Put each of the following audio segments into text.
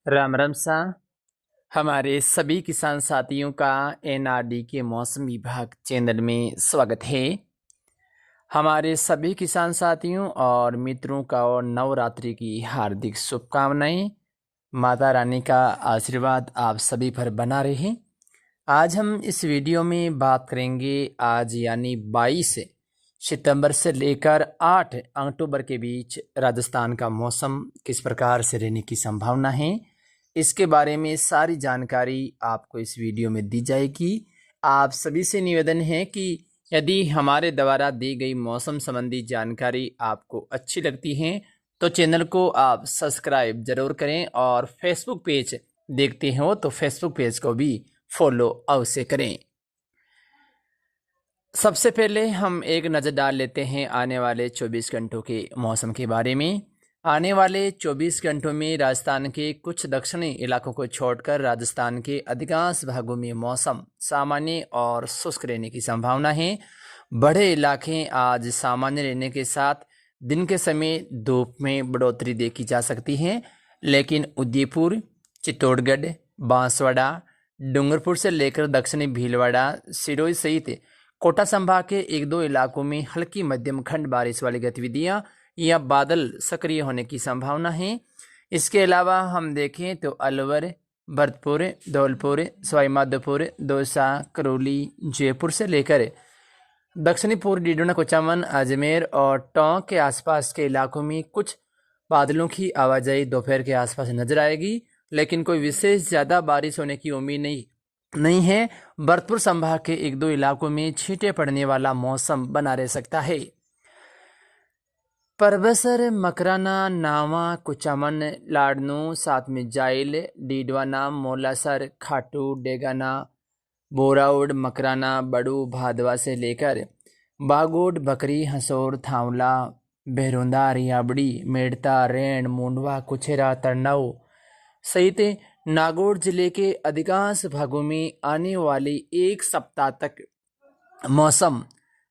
राम राम सा। हमारे सभी किसान साथियों का एनआरडी के मौसम विभाग चैनल में स्वागत है। हमारे सभी किसान साथियों और मित्रों का और नवरात्रि की हार्दिक शुभकामनाएं। माता रानी का आशीर्वाद आप सभी पर बना रहे। आज हम इस वीडियो में बात करेंगे आज यानी 22 सितंबर से लेकर 8 अक्टूबर के बीच राजस्थान का मौसम किस प्रकार से रहने की संभावना है। इसके बारे में सारी जानकारी आपको इस वीडियो में दी जाएगी। आप सभी से निवेदन है कि यदि हमारे द्वारा दी गई मौसम संबंधी जानकारी आपको अच्छी लगती है तो चैनल को आप सब्सक्राइब जरूर करें और फेसबुक पेज देखते हो तो फेसबुक पेज को भी फॉलो अवश्य करें। सबसे पहले हम एक नज़र डाल लेते हैं आने वाले 24 घंटों के मौसम के बारे में। आने वाले 24 घंटों में राजस्थान के कुछ दक्षिणी इलाकों को छोड़कर राजस्थान के अधिकांश भागों में मौसम सामान्य और शुष्क रहने की संभावना है। बड़े इलाके आज सामान्य रहने के साथ दिन के समय धूप में बढ़ोतरी देखी जा सकती है, लेकिन उदयपुर, चित्तौड़गढ़, बांसवाड़ा, डूंगरपुर से लेकर दक्षिणी भीलवाड़ा, सिरोही सहित कोटा संभाग के एक दो इलाकों में हल्की मध्यम खंड बारिश वाली गतिविधियां या बादल सक्रिय होने की संभावना है। इसके अलावा हम देखें तो अलवर, भरतपुर, धौलपुर, सवाईमाधोपुर, दौसा, करौली, जयपुर से लेकर दक्षिणी पूर्व डीडोना, कुचामन, अजमेर और टोंक के आसपास के इलाकों में कुछ बादलों की आवाजाही दोपहर के आसपास नजर आएगी, लेकिन कोई विशेष ज़्यादा बारिश होने की उम्मीद नहीं है। भरतपुर संभाग के एक दो इलाकों में छींटे पड़ने वाला मौसम बना रह सकता है। परबसर, मकराना, नावा, कुचामन, लाडनू, साथ में जाइल, डीडवाना, मोलासर, खाटू, डेगाना, बोराउड, मकराना, बड़ू, भादवा से लेकर बागोड, बकरी, हसोर, थावला, बेरोंदा, रियाबड़ी, मेड़ता, रेण, मुंडवा, कुछेरा, तरनाऊ सहित नागौर जिले के अधिकांश भागों में आने वाली एक सप्ताह तक मौसम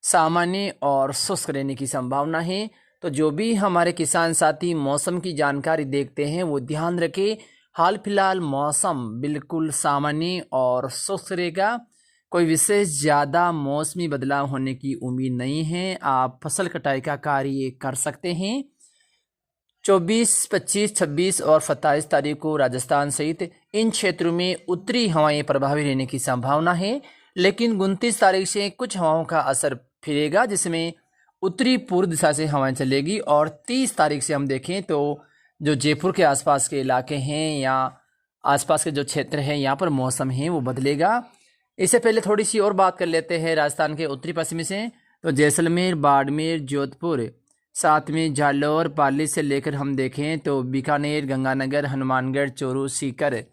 सामान्य और शुष्क रहने की संभावना है। तो जो भी हमारे किसान साथी मौसम की जानकारी देखते हैं वो ध्यान रखें, हाल फिलहाल मौसम बिल्कुल सामान्य और शुष्क रहेगा। कोई विशेष ज़्यादा मौसमी बदलाव होने की उम्मीद नहीं है। आप फसल कटाई का कार्य कर सकते हैं। 24, 25, 26 और 27 तारीख को राजस्थान सहित इन क्षेत्रों में उत्तरी हवाएं प्रभावी रहने की संभावना है, लेकिन 29 तारीख से कुछ हवाओं का असर फिरेगा जिसमें उत्तरी पूर्व दिशा से हवाएं चलेगी। और 30 तारीख से हम देखें तो जो जयपुर के आसपास के इलाके हैं या आसपास के जो क्षेत्र हैं यहाँ पर मौसम है वो बदलेगा। इससे पहले थोड़ी सी और बात कर लेते हैं राजस्थान के उत्तरी पश्चिमी से। तो जैसलमेर, बाड़मेर, जोधपुर, साथ में जालौर, पाली से लेकर हम देखें तो बीकानेर, गंगानगर, हनुमानगढ़, चूरू, सीकर,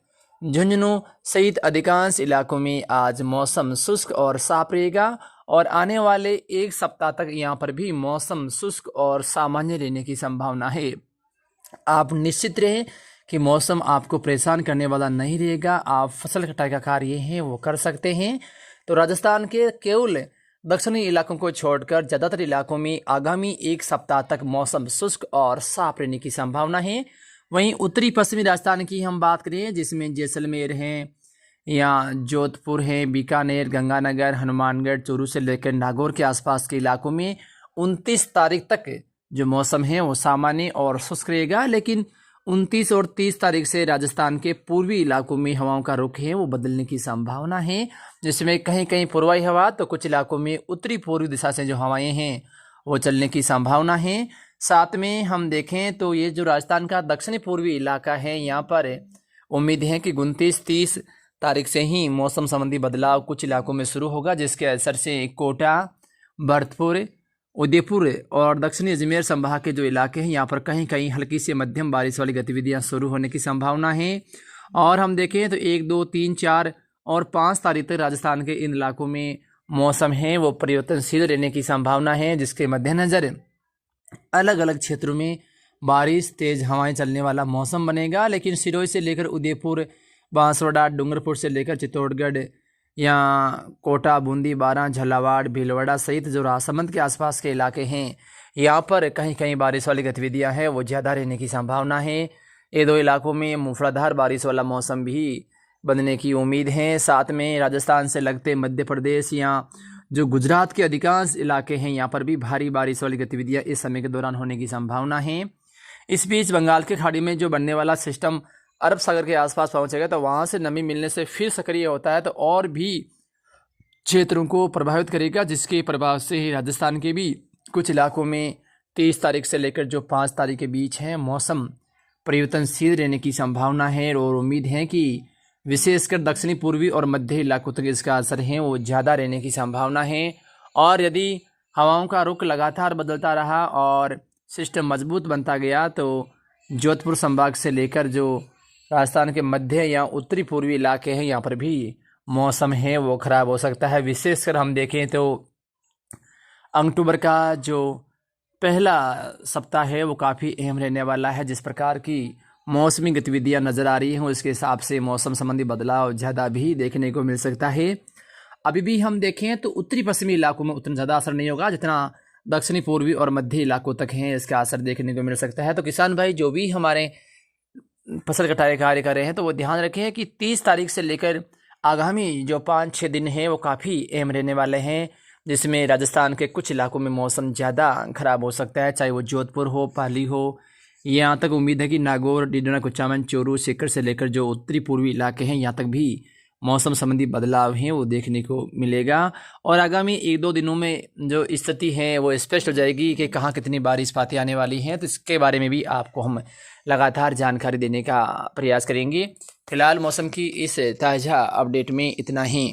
झुंझुनू सहित अधिकांश इलाकों में आज मौसम शुष्क और साफ रहेगा। और आने वाले एक सप्ताह तक यहाँ पर भी मौसम शुष्क और सामान्य रहने की संभावना है। आप निश्चित रहें कि मौसम आपको परेशान करने वाला नहीं रहेगा। आप फसल कटाई का कार्य है वो कर सकते हैं। तो राजस्थान के केवल दक्षिणी इलाकों को छोड़कर ज़्यादातर इलाकों में आगामी एक सप्ताह तक मौसम शुष्क और साफ रहने की संभावना है। वहीं उत्तरी पश्चिमी राजस्थान की हम बात करें जिसमें जैसलमेर है या जोधपुर है, बीकानेर, गंगानगर, हनुमानगढ़, चूरू से लेकर नागौर के आसपास के इलाकों में 29 तारीख तक जो मौसम है वो सामान्य और शुष्क रहेगा, लेकिन 29 और 30 तारीख से राजस्थान के पूर्वी इलाकों में हवाओं का रुख है वो बदलने की संभावना है, जिसमें कहीं कहीं पूर्वाई हवा तो कुछ इलाकों में उत्तरी पूर्वी दिशा से जो हवाएं हैं वो चलने की संभावना है। साथ में हम देखें तो ये जो राजस्थान का दक्षिणी पूर्वी इलाका है यहाँ पर उम्मीद है कि 29-30 तारीख से ही मौसम संबंधी बदलाव कुछ इलाकों में शुरू होगा, जिसके असर से कोटा, भरतपुर, उदयपुर और दक्षिणी अजमेर संभाग के जो इलाके हैं यहाँ पर कहीं कहीं हल्की से मध्यम बारिश वाली गतिविधियाँ शुरू होने की संभावना है। और हम देखें तो 1, 2, 3, 4 और 5 तारीख तक राजस्थान के इन इलाकों में मौसम है वो परिवर्तनशील रहने की संभावना है, जिसके मद्देनज़र अलग अलग क्षेत्रों में बारिश, तेज हवाएं चलने वाला मौसम बनेगा। लेकिन सिरोही से लेकर उदयपुर, बांसवाड़ा, डूंगरपुर से लेकर चित्तौड़गढ़ या कोटा, बूंदी, बारां, झालावाड़, भीलवाड़ा सहित जो राजसमंद के आसपास के इलाके हैं यहाँ पर कहीं कहीं बारिश वाली गतिविधियाँ हैं वो ज़्यादा रहने की संभावना है। ये दो इलाकों में मूसलाधार बारिश वाला मौसम भी बनने की उम्मीद है। साथ में राजस्थान से लगते मध्य प्रदेश या जो गुजरात के अधिकांश इलाके हैं, यहाँ पर भी भारी बारिश वाली गतिविधियाँ इस समय के दौरान होने की संभावना है। इस बीच बंगाल की खाड़ी में जो बनने वाला सिस्टम अरब सागर के आसपास पहुंचेगा, तो वहाँ से नमी मिलने से फिर सक्रिय होता है, तो और भी क्षेत्रों को प्रभावित करेगा, जिसके प्रभाव से राजस्थान के भी कुछ इलाकों में 23 तारीख से लेकर जो 5 तारीख के बीच है मौसम परिवर्तनशील रहने की संभावना है। और उम्मीद है कि विशेषकर दक्षिणी पूर्वी और मध्य इलाकों तक इसका असर है वो ज़्यादा रहने की संभावना है। और यदि हवाओं का रुख लगातार बदलता रहा और सिस्टम मजबूत बनता गया, तो जोधपुर संभाग से लेकर जो राजस्थान के मध्य या उत्तरी पूर्वी इलाके हैं, यहाँ पर भी मौसम है वो ख़राब हो सकता है। विशेषकर हम देखें तो अक्टूबर का जो पहला सप्ताह है वो काफ़ी अहम रहने वाला है। जिस प्रकार की मौसमी गतिविधियां नज़र आ रही हैं, उसके हिसाब से मौसम संबंधी बदलाव ज़्यादा भी देखने को मिल सकता है। अभी भी हम देखें तो उत्तरी पश्चिमी इलाकों में उतना ज़्यादा असर नहीं होगा जितना दक्षिणी पूर्वी और मध्य इलाकों तक है इसका असर देखने को मिल सकता है। तो किसान भाई जो भी हमारे फसल कटाई कार्य कर रहे हैं, तो वो ध्यान रखें कि 30 तारीख से लेकर आगामी जो 5-6 दिन हैं वो काफ़ी अहम रहने वाले हैं, जिसमें राजस्थान के कुछ इलाकों में मौसम ज़्यादा ख़राब हो सकता है, चाहे वो जोधपुर हो, पाली हो। यहाँ तक उम्मीद है कि नागौर, डीडवाना, कुचामन, चूरू, सीकर से लेकर जो उत्तरी पूर्वी इलाके हैं, यहाँ तक भी मौसम संबंधी बदलाव हैं वो देखने को मिलेगा। और आगामी 1-2 दिनों में जो स्थिति है वो स्पष्ट हो जाएगी कि कहाँ कितनी बारिश पाती आने वाली हैं, तो इसके बारे में भी आपको हम लगातार जानकारी देने का प्रयास करेंगे। फिलहाल मौसम की इस ताज़ा अपडेट में इतना ही।